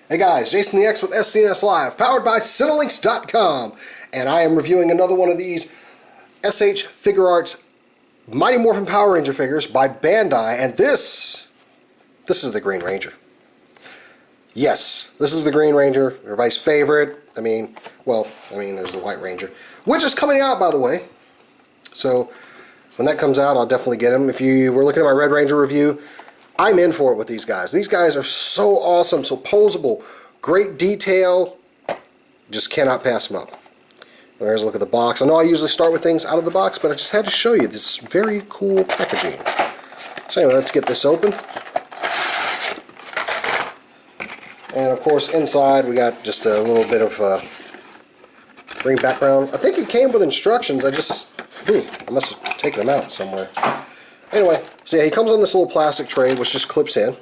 Hey guys, Jason the X with SCNS Live, powered by Cinelinx.com, and I am reviewing another one of these SH Figuarts Mighty Morphin Power Ranger figures by Bandai, and this is the Green Ranger. Yes, this is the Green Ranger, everybody's favorite. There's the White Ranger, which is coming out, by the way. So when that comes out, I'll definitely get him. If you were looking at my Red Ranger review, I'm in for it with these guys. These guys are so awesome, so posable, great detail. Just cannot pass them up. There's a look at the box. I know I usually start with things out of the box, but I just had to show you this very cool packaging. So anyway, let's get this open. And of course, inside we got just a little bit of green background. I think it came with instructions. I must have taken them out somewhere. Anyway, so yeah, he comes on this little plastic tray which just clips in.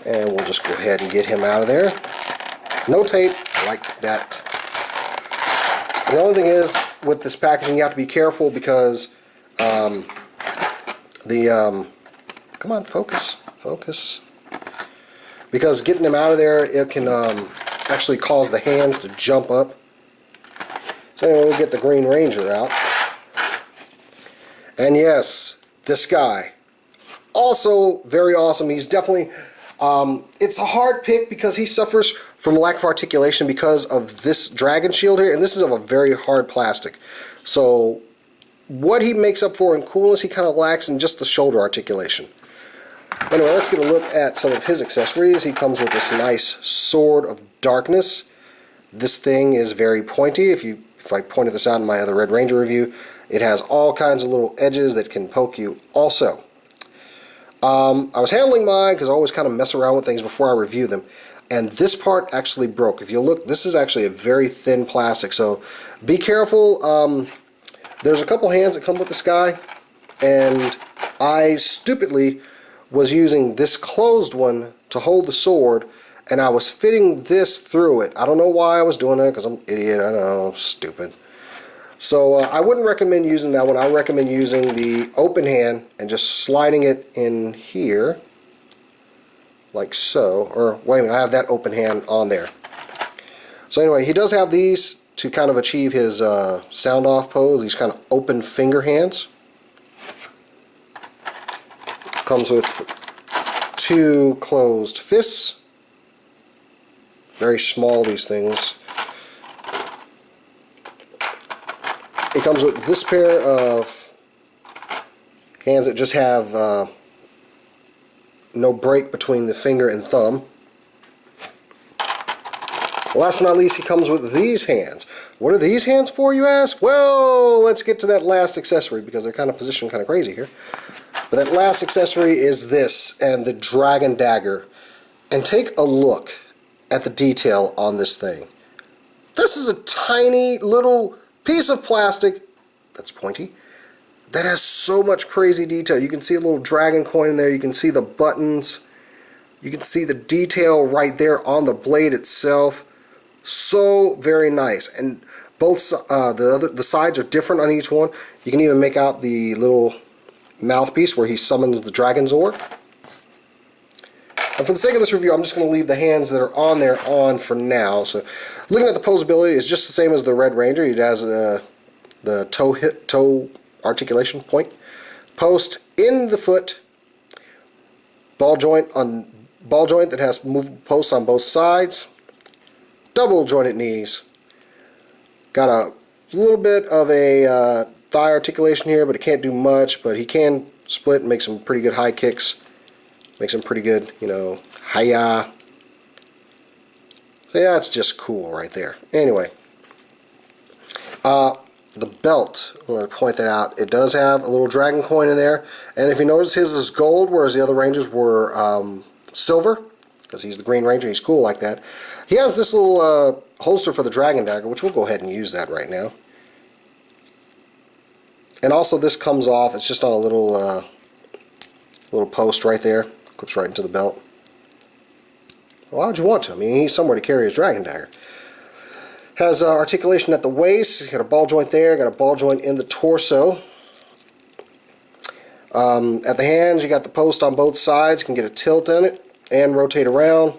And we'll just go ahead and get him out of there. No tape, like that. The only thing is, with this packaging, you have to be careful because come on, focus. Because getting them out of there, it can actually cause the hands to jump up. So anyway, we'll get the Green Ranger out. And yes, this guy, also very awesome. He's definitely, it's a hard pick because he suffers from lack of articulation because of this dragon shield here, and this is of a very hard plastic. So what he makes up for in coolness, he kind of lacks in just the shoulder articulation. Anyway, let's get a look at some of his accessories. He comes with this nice Sword of Darkness. This thing is very pointy. If I pointed this out in my other Red Ranger review, it has all kinds of little edges that can poke you also. I was handling mine because I always kind of mess around with things before I review them. And this part actually broke. If you look, this is actually a very thin plastic, so be careful. There's a couple hands that come with this guy, and I stupidly was using this closed one to hold the sword, and I was fitting this through it. I don't know why I was doing that, because I'm an idiot. I know, stupid. So I wouldn't recommend using that one. I recommend using the open hand and just sliding it in here, like so. Or wait a minute, I have that open hand on there. So anyway, he does have these to kind of achieve his sound off pose. These kind of open finger hands. Comes with 2 closed fists. Very small, these things. It comes with this pair of hands that just have no break between the finger and thumb. Last but not least, he comes with these hands. What are these hands for, you ask? Well, let's get to that last accessory because they're kind of positioned kind of crazy here. But that last accessory is this, and the Dragon Dagger. And take a look at the detail on this thing. This is a tiny little piece of plastic that's pointy that has so much crazy detail. You can see a little dragon coin in there. You can see the buttons. You can see the detail right there on the blade itself. So very nice. And both the sides are different on each one. You can even make out the little mouthpiece where he summons the Dragon Zord. And for the sake of this review, I'm just going to leave the hands that are on there on for now. So looking at the posability, it's just the same as the Red Ranger. It has the toe articulation point. Post in the foot. Ball joint that has movable posts on both sides. Double jointed knees. Got a little bit of a thigh articulation here, but it can't do much. But he can split and make some pretty good high kicks. Make some pretty good, hi-ya. So yeah, it's just cool right there. Anyway, the belt, I'm going to point that out. It does have a little dragon coin in there. And if you notice, his is gold, whereas the other Rangers were silver. Because he's the Green Ranger, he's cool like that. He has this little holster for the Dragon Dagger, which we'll go ahead and use that right now. And also this comes off, it's just on a little post right there. Clips right into the belt. Why would you want to? I mean, he needs somewhere to carry his Dragon Dagger. Has articulation at the waist. Got a ball joint there. Got a ball joint in the torso. At the hands, you got the post on both sides. You can get a tilt in it and rotate around.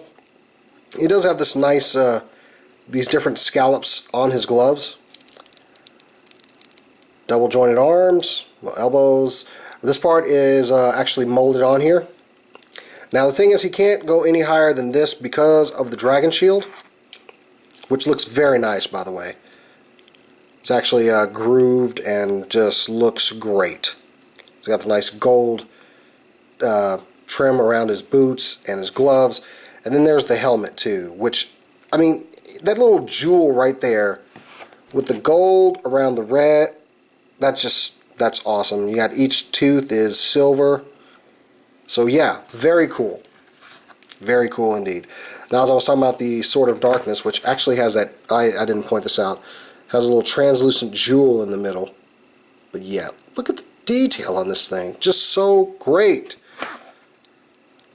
He does have this nice, these different scallops on his gloves. Double jointed arms, elbows. This part is actually molded on here. Now the thing is, he can't go any higher than this because of the dragon shield, which looks very nice, by the way. It's actually grooved and just looks great. He's got the nice gold trim around his boots and his gloves, and then there's the helmet too, which, I mean, that little jewel right there with the gold around the red, that's awesome. You got each tooth is silver. So yeah, very cool. Very cool indeed. Now, as I was talking about the Sword of Darkness, which actually has that, I didn't point this out, has a little translucent jewel in the middle. But yeah, look at the detail on this thing. Just so great.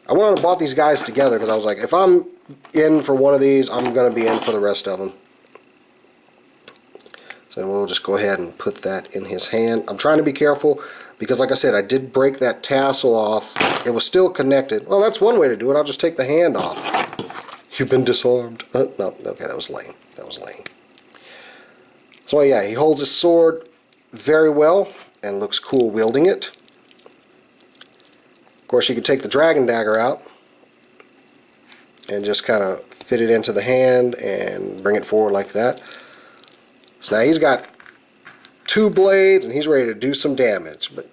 I wanted to bought these guys together because I was like, if I'm in for one of these, I'm going to be in for the rest of them. So we'll just go ahead and put that in his hand. I'm trying to be careful because, like I said, I did break that tassel off. It was still connected. Well, that's one way to do it. I'll just take the hand off. You've been disarmed. No, okay, that was lame. That was lame. So yeah, he holds his sword very well and looks cool wielding it. Of course, you could take the dragon dagger out and just kind of fit it into the hand and bring it forward like that. So now he's got 2 blades and he's ready to do some damage. But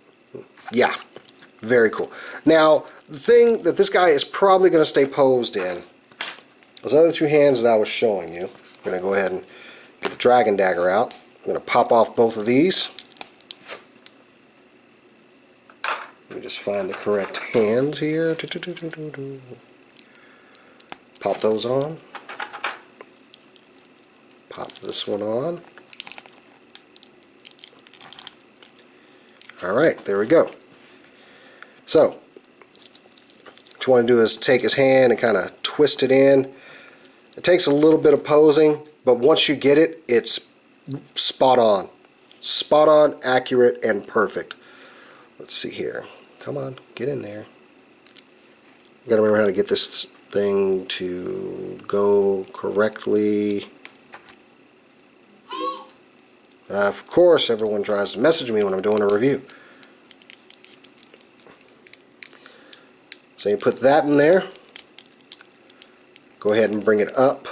yeah, very cool. Now, the thing that this guy is probably going to stay posed in, those other 2 hands that I was showing you. I'm going to go ahead and get the dragon dagger out. I'm going to pop off both of these. Let me just find the correct hands here. Pop those on. Pop this one on. Alright, there we go. So, what you want to do is take his hand and kind of twist it in. It takes a little bit of posing, but once you get it, it's spot on. Spot on, accurate, and perfect. Let's see here. Come on, get in there. You gotta remember how to get this thing to go correctly. Of course, everyone tries to message me when I'm doing a review. So you put that in there. Go ahead and bring it up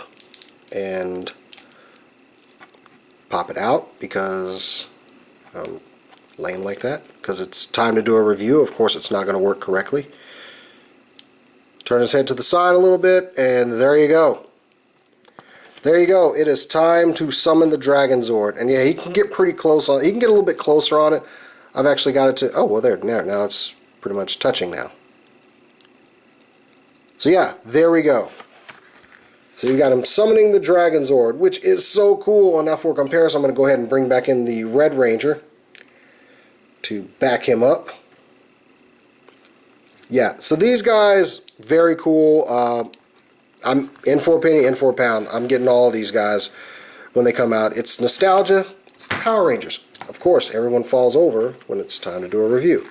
and pop it out because I'm lame like that. Because it's time to do a review. Of course, it's not going to work correctly. Turn his head to the side a little bit, and there you go. There you go. It is time to summon the Dragon Zord. And yeah, he can get pretty close on it. He can get a little bit closer on it. I've actually got it to... Oh, well, there. Now it's pretty much touching now. So yeah, there we go. So you got him summoning the Dragon Zord, which is so cool. And now for comparison, I'm going to go ahead and bring back in the Red Ranger to back him up. Yeah, so these guys, very cool. I'm in for a penny, in for a pound. I'm getting all these guys when they come out. It's nostalgia. It's the Power Rangers. Of course, everyone falls over when it's time to do a review.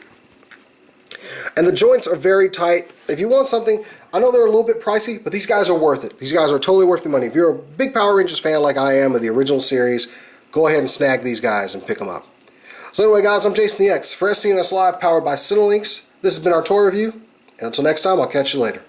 And the joints are very tight. If you want something, I know they're a little bit pricey, but these guys are worth it. These guys are totally worth the money. If you're a big Power Rangers fan like I am of the original series, go ahead and snag these guys and pick them up. So anyway, guys, I'm Jason the X for SCNS Live, powered by Cinelinx. This has been our toy review, and until next time, I'll catch you later.